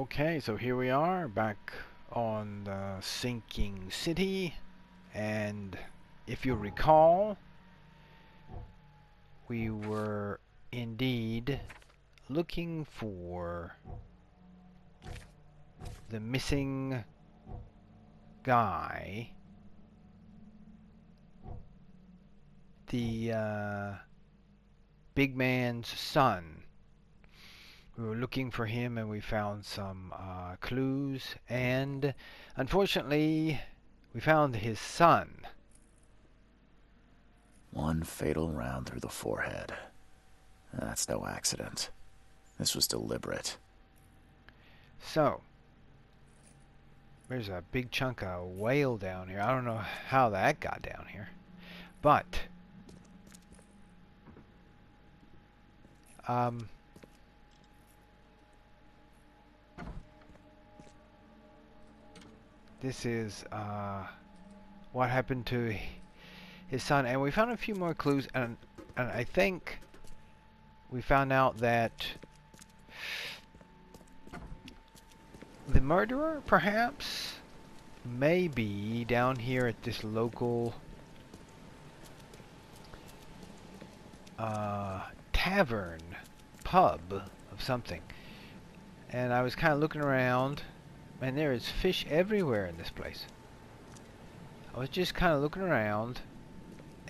Okay, so here we are back on the sinking city, and if you recall, we were indeed looking for the missing guy, the big man's son. We were looking for him and we found some clues, and unfortunately we found his son. One fatal round through the forehead. That's no accident. This was deliberate. So, there's a big chunk of whale down here. I don't know how that got down here, but this is what happened to his son, and we found a few more clues, and I think we found out that the murderer, perhaps, may be down here at this local tavern, pub of something. And I was kind of looking around, and there is fish everywhere in this place. I was just kind of looking around,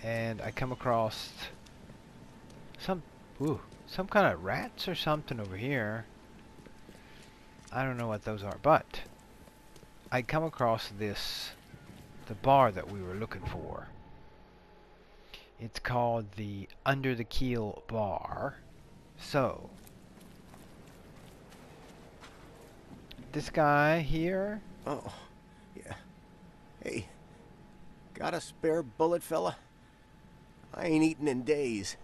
and I come across some kind of rats or something over here. I don't know what those are, but I come across the bar that we were looking for. It's called the Under the Keel Bar. So, this guy here. Oh, yeah. Hey, got a spare bullet, fella? I ain't eaten in days.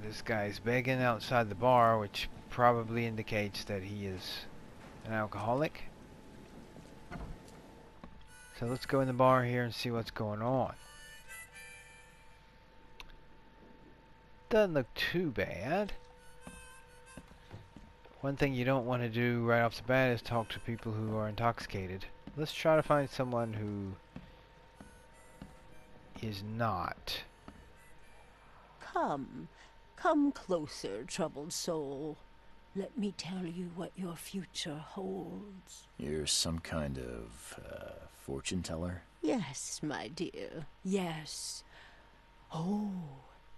This guy's begging outside the bar, which probably indicates that he is an alcoholic. So let's go in the bar here and see what's going on. Doesn't look too bad. One thing you don't want to do right off the bat is talk to people who are intoxicated. Let's try to find someone who is not. Come closer, troubled soul. Let me tell you what your future holds. You're some kind of, fortune teller? Yes, my dear, yes. Oh,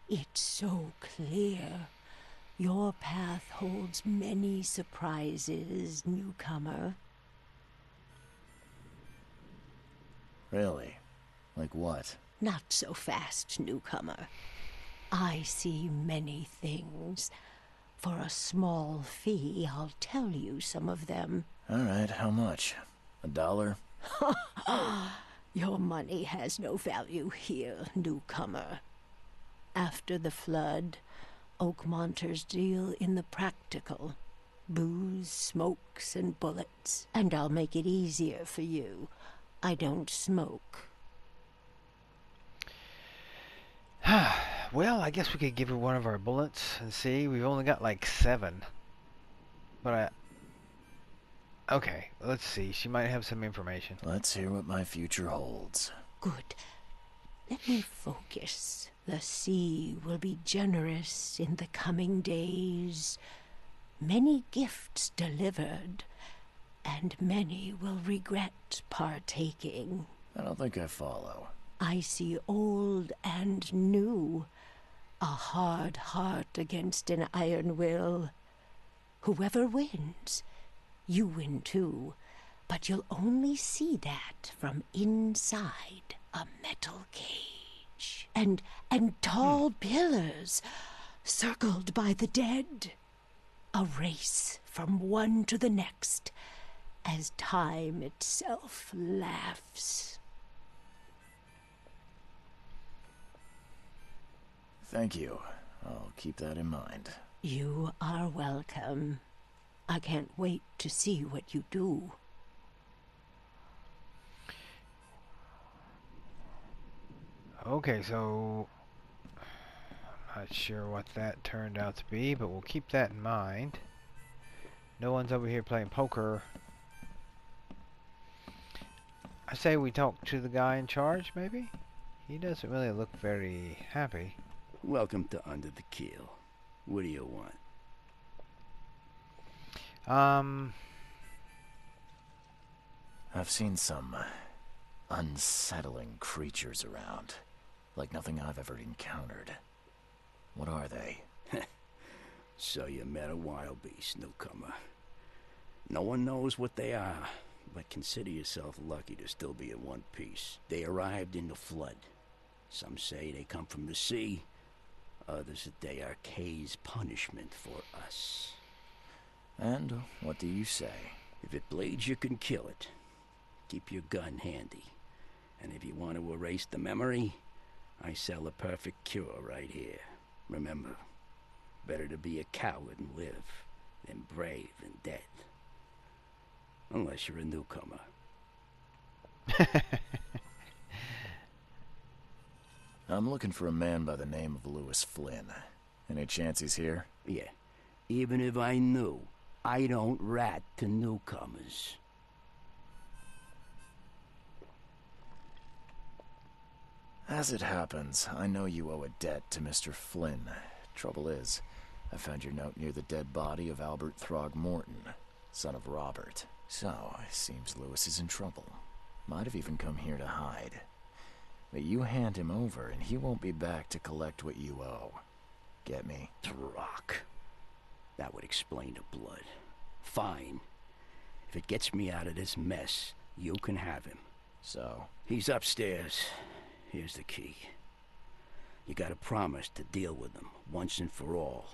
it's so clear. Your path holds many surprises, newcomer. Really? Like what? Not so fast, newcomer. I see many things. For a small fee, I'll tell you some of them. Alright, how much? $1? Your money has no value here, newcomer. After the flood, Oakmonters deal in the practical. Booze, smokes, and bullets. And I'll make it easier for you. I don't smoke. Well, I guess we could give her one of our bullets and see. We've only got like 7. But okay, let's see. She might have some information. Let's hear what my future holds. Good. Let me focus. The sea will be generous in the coming days. Many gifts delivered, and many will regret partaking. I don't think I follow. I see old and new. A hard heart against an iron will. Whoever wins, you win too. But you'll only see that from inside a metal cage. And tall pillars, circled by the dead. A race from one to the next, as time itself laughs. Thank you. I'll keep that in mind. You are welcome. I can't wait to see what you do. Okay, so I'm not sure what that turned out to be, but we'll keep that in mind. No one's over here playing poker. I say we talk to the guy in charge, maybe? He doesn't really look very happy. Welcome to Under the Keel. What do you want? I've seen some unsettling creatures around. Like nothing I've ever encountered. What are they? So you met a wild beast, newcomer. No one knows what they are, but consider yourself lucky to still be in one piece. They arrived in the flood. Some say they come from the sea. Others that they are Kay's punishment for us. And what do you say? If it bleeds, you can kill it. Keep your gun handy. And if you want to erase the memory, I sell a perfect cure right here. Remember, better to be a coward and live than brave and dead. Unless you're a newcomer. I'm looking for a man by the name of Lewis Flynn. Any chance he's here? Yeah, even if I knew, I don't rat to newcomers. As it happens, I know you owe a debt to Mr. Flynn. Trouble is, I found your note near the dead body of Albert Throgmorton, son of Robert. So, it seems Lewis is in trouble. Might have even come here to hide. But you hand him over and he won't be back to collect what you owe. Get me? Rock. That would explain the blood. Fine. If it gets me out of this mess, you can have him. So? He's upstairs. Here's the key. You gotta promise to deal with him, once and for all.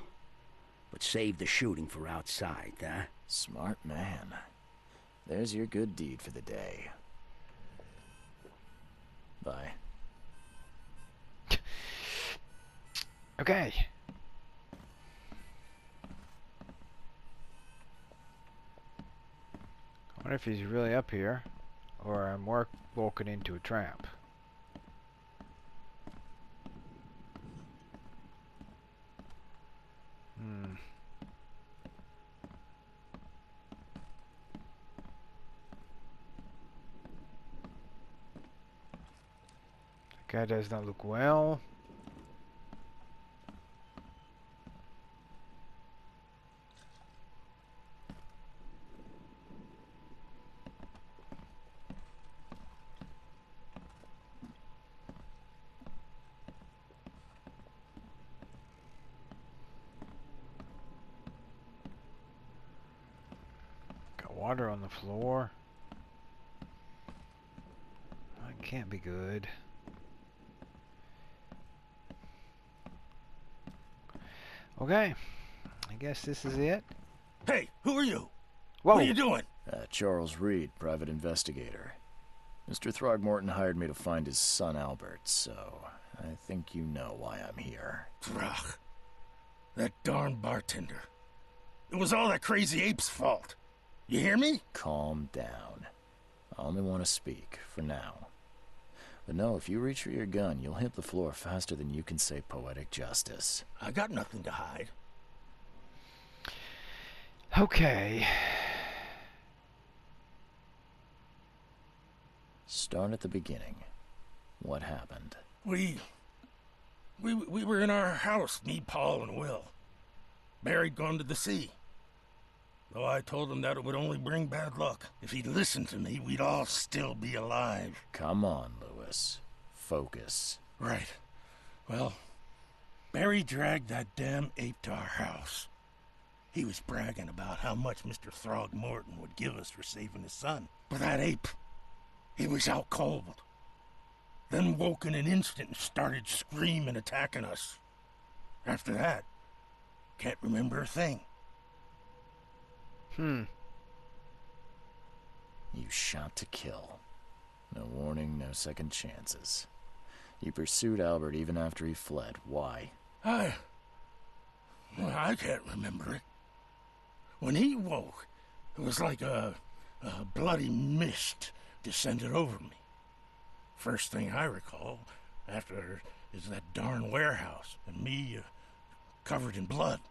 But save the shooting for outside, huh? Smart man. There's your good deed for the day. Bye. Okay. I wonder if he's really up here, or I'm walking into a trap. That guy does not look well. Water on the floor. That can't be good. Okay. I guess this is it. Hey, who are you? Whoa. What are you doing? Charles Reed, private investigator. Mr. Throgmorton hired me to find his son Albert, so I think you know why I'm here. Throg. That darn bartender. It was all that crazy ape's fault. You hear me? Calm down. I only want to speak, for now. But no, if you reach for your gun, you'll hit the floor faster than you can say poetic justice. I got nothing to hide. Okay. Start at the beginning. What happened? We were in our house, me, Paul, and Will. Barry'd gone to the sea. Though I told him that it would only bring bad luck. If he'd listened to me, we'd all still be alive. Come on, Lewis. Focus. Right. Well, Barry dragged that damn ape to our house. He was bragging about how much Mr. Throgmorton would give us for saving his son. But that ape, he was out cold. Then woke in an instant and started screaming, attacking us. After that, can't remember a thing. You shot to kill. No warning, no second chances. You pursued Albert even after he fled. Why? I can't remember it. When he woke, it was like a bloody mist descended over me. First thing I recall after is that darn warehouse and me covered in blood.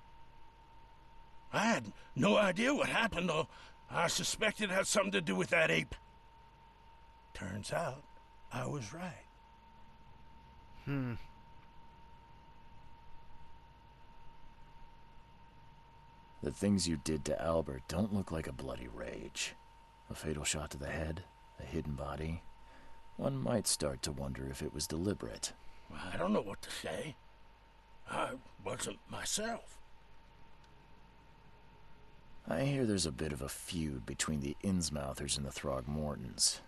I had no idea what happened, though. I suspected it had something to do with that ape. Turns out, I was right. The things you did to Albert don't look like a bloody rage. A fatal shot to the head, a hidden body. One might start to wonder if it was deliberate. I don't know what to say. I wasn't myself. I hear there's a bit of a feud between the Innsmouthers and the Throgmortons.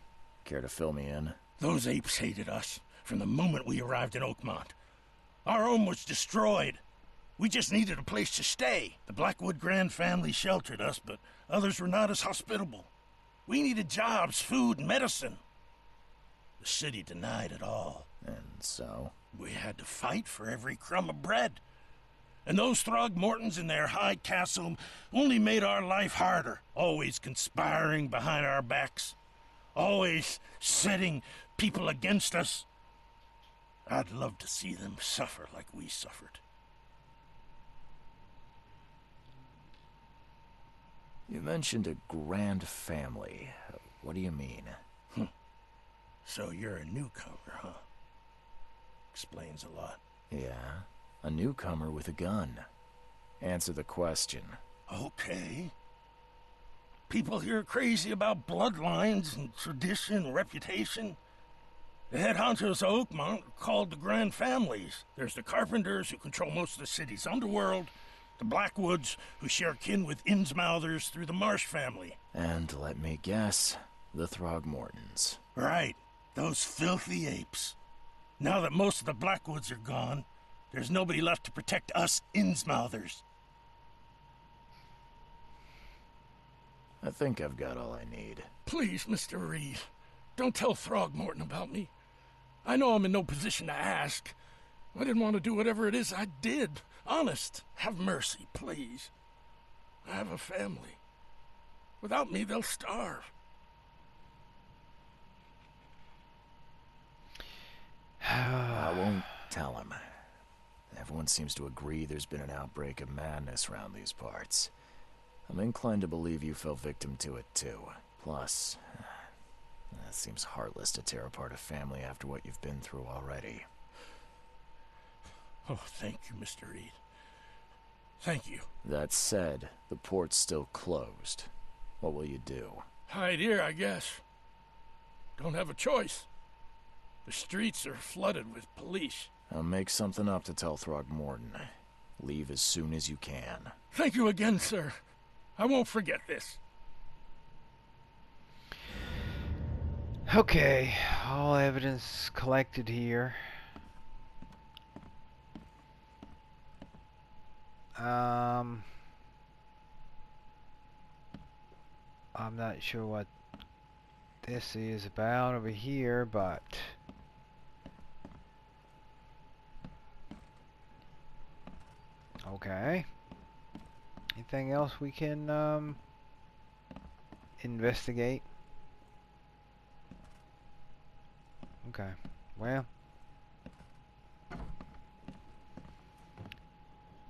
Care to fill me in? Those apes hated us from the moment we arrived in Oakmont. Our home was destroyed. We just needed a place to stay. The Blackwood Grand family sheltered us, but others were not as hospitable. We needed jobs, food, and medicine. The city denied it all. And so? We had to fight for every crumb of bread. And those Throgmortons in their high castle only made our life harder, always conspiring behind our backs, always setting people against us. I'd love to see them suffer like we suffered. You mentioned a grand family. What do you mean? So you're a newcomer, huh? Explains a lot. Yeah, a newcomer with a gun. Answer the question. Okay. People here are crazy about bloodlines and tradition and reputation. The head honchos of Oakmont are called the Grand Families. There's the Carpenters, who control most of the city's underworld, the Blackwoods, who share kin with Innsmouthers through the Marsh family. And let me guess, the Throgmortons. Right, those filthy apes. Now that most of the Blackwoods are gone, there's nobody left to protect us Innsmouthers. I think I've got all I need. Please, Mr. Reed, don't tell Throgmorton about me. I know I'm in no position to ask. I didn't want to do whatever it is I did. Honest, have mercy, please. I have a family. Without me, they'll starve. I won't tell him. Everyone seems to agree there's been an outbreak of madness around these parts. I'm inclined to believe you fell victim to it too. Plus, it seems heartless to tear apart a family after what you've been through already. Oh, thank you, Mr. Reed. Thank you. That said, the port's still closed. What will you do? Hide here, I guess. Don't have a choice. The streets are flooded with police. I'll make something up to tell Throgmorton. Leave as soon as you can. Thank you again, sir. I won't forget this. Okay, all evidence collected here. I'm not sure what this is about over here, but okay. Anything else we can investigate? Okay, well,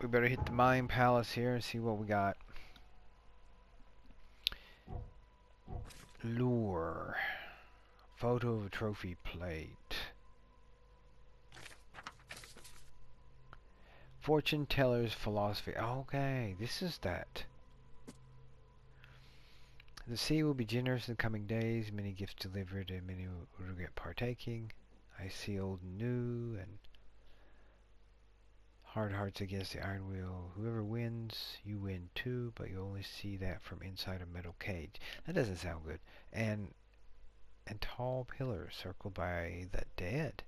we better hit the Mine Palace here and see what we got. Lure. Photo of a trophy plate. Fortune teller's philosophy. Okay, this is that. The sea will be generous in the coming days. Many gifts delivered and many will regret partaking. I see old and new and hard hearts against the iron wheel. Whoever wins, you win too, but you only see that from inside a metal cage. That doesn't sound good. And tall pillars circled by the dead.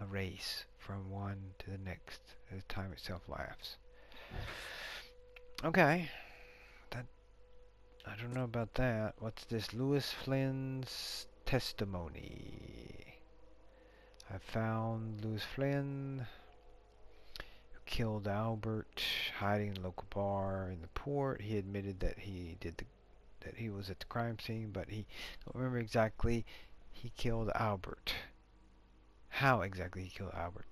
A race from one to the next as time itself laughs. Okay. That, I don't know about that. What's this? Lewis Flynn's testimony. I found Lewis Flynn, who killed Albert, hiding in a local bar in the port. He admitted that that he was at the crime scene, but he don't remember exactly he killed Albert. How exactly he killed Albert.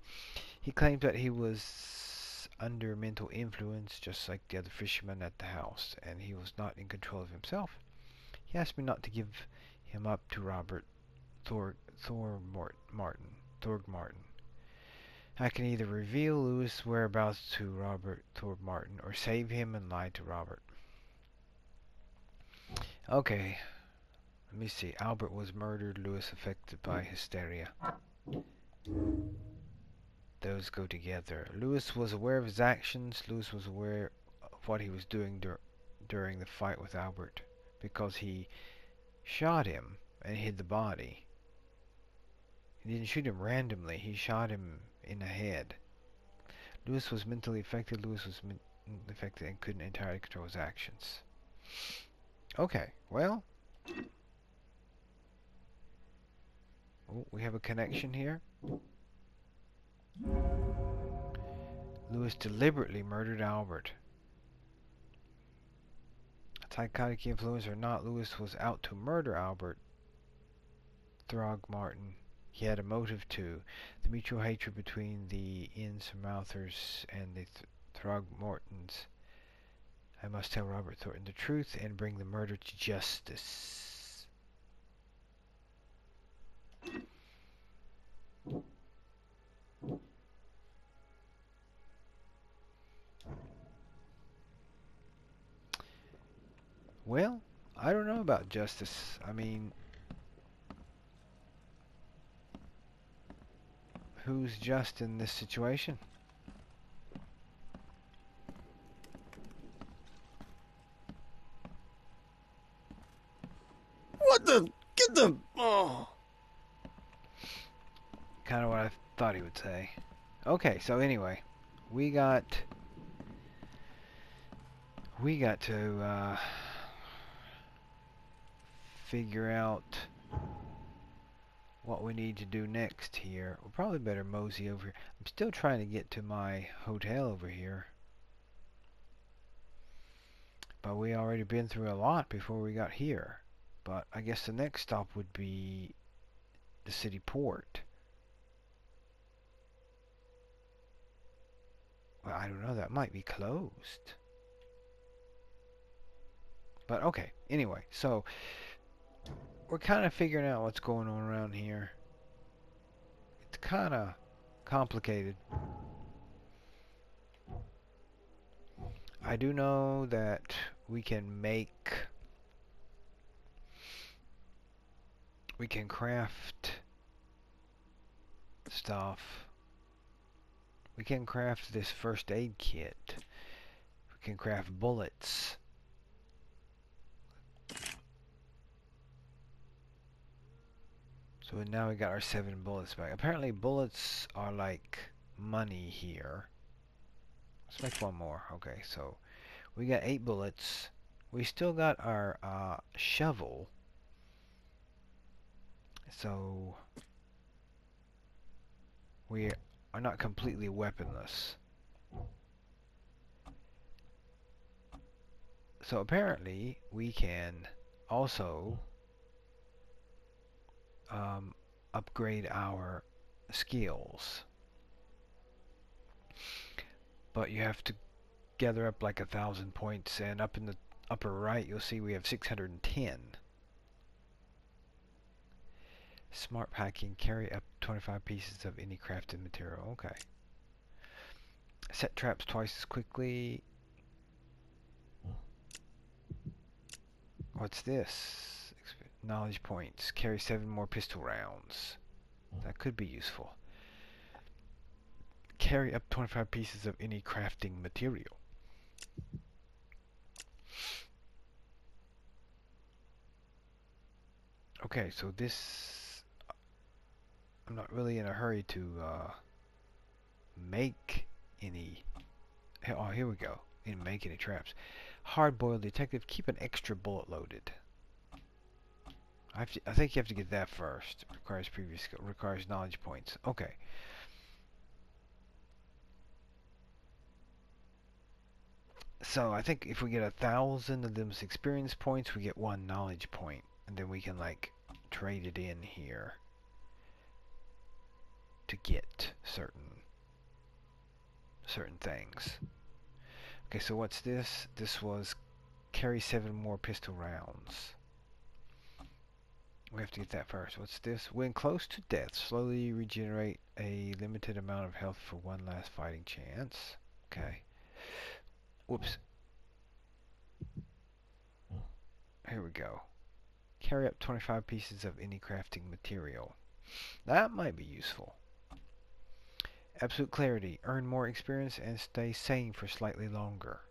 He claimed that he was under mental influence, just like the other fishermen at the house, and he was not in control of himself. He asked me not to give him up to Robert Thorgmartin. I can either reveal Lewis' whereabouts to Robert Thorgmartin or save him and lie to Robert. Okay, let me see. Albert was murdered, Lewis affected by hysteria. Those go together. Lewis was aware of his actions. Lewis was aware of what he was doing during the fight with Albert, because he shot him and hid the body. He didn't shoot him randomly. He shot him in the head. Lewis was mentally affected. Lewis was affected and couldn't entirely control his actions. Okay, well. Oh, we have a connection here. Lewis deliberately murdered Albert. Psychotic influence or not, Lewis was out to murder Albert Throgmorton. He had a motive too. The mutual hatred between the Innsmouthers and the Throgmortons. I must tell Robert Thornton the truth and bring the murder to justice. Well, I don't know about justice. I mean, who's just in this situation? What the? Get the... Oh. Kind of what I thought he would say. Okay, so anyway, we got to figure out what we need to do next here. We'll probably better mosey over here. I'm still trying to get to my hotel over here, but we already been through a lot before we got here. But I guess the next stop would be the city port. Well, I don't know, that might be closed. But okay, anyway, so we're kind of figuring out what's going on around here. It's kind of complicated. I do know that we can craft stuff. We can craft this first aid kit. We can craft bullets. So now we got our 7 bullets back. Apparently bullets are like money here. Let's make one more. Okay, so we got 8 bullets. We still got our shovel. So we are not completely weaponless. So apparently we can also upgrade our skills, but you have to gather up like 1,000 points, and up in the upper right you'll see we have 610. Smart packing, carry up 25 pieces of any crafted material. Okay. Set traps twice as quickly. What's this? Knowledge points. Carry 7 more pistol rounds. That could be useful. Carry up 25 pieces of any crafting material. Okay, so this... I'm not really in a hurry to make any... Oh, here we go. Didn't make any traps. Hard-boiled detective, keep an extra bullet loaded. I think you have to get that first. Requires previous skill. Requires knowledge points. Okay. So I think if we get 1,000 of them experience points, we get 1 knowledge point, and then we can like trade it in here to get certain certain things. Okay, so what's this? This was carry 7 more pistol rounds. We have to get that first. What's this? When close to death, slowly regenerate a limited amount of health for one last fighting chance. Okay. Whoops. Here we go. Carry up 25 pieces of any crafting material. That might be useful. Absolute clarity. Earn more experience and stay sane for slightly longer.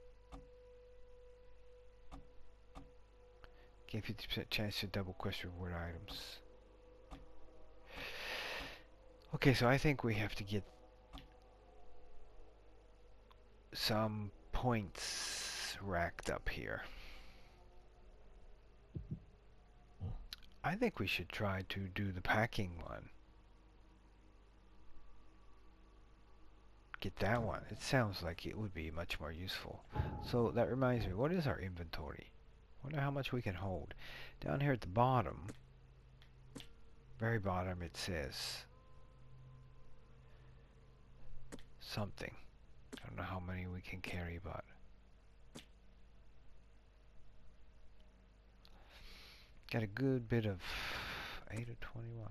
Gain 50% chance to double quest reward items. Okay, so I think we have to get some points racked up here. I think we should try to do the packing one. Get that one. It sounds like it would be much more useful. So that reminds me, what is our inventory? Wonder how much we can hold. Down here at the bottom, very bottom, it says something. I don't know how many we can carry, but got a good bit of 8 of 21.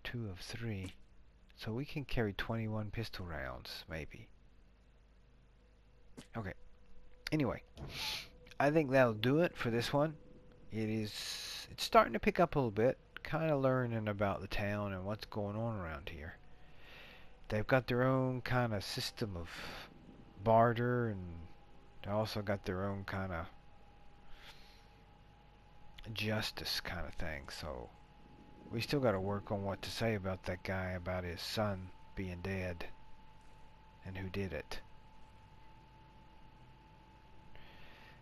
2 of 3. So we can carry 21 pistol rounds, maybe. Okay. Anyway, I think that'll do it for this one. It's starting to pick up a little bit. Kind of learning about the town and what's going on around here. They've got their own kind of system of barter, and they also got their own kind of justice kind of thing. So we still got to work on what to say about that guy, about his son being dead and who did it.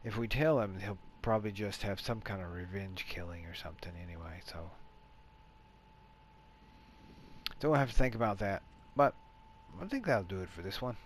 If we tell him, he'll probably just have some kind of revenge killing or something anyway, so we'll have to think about that. But I think that'll do it for this one.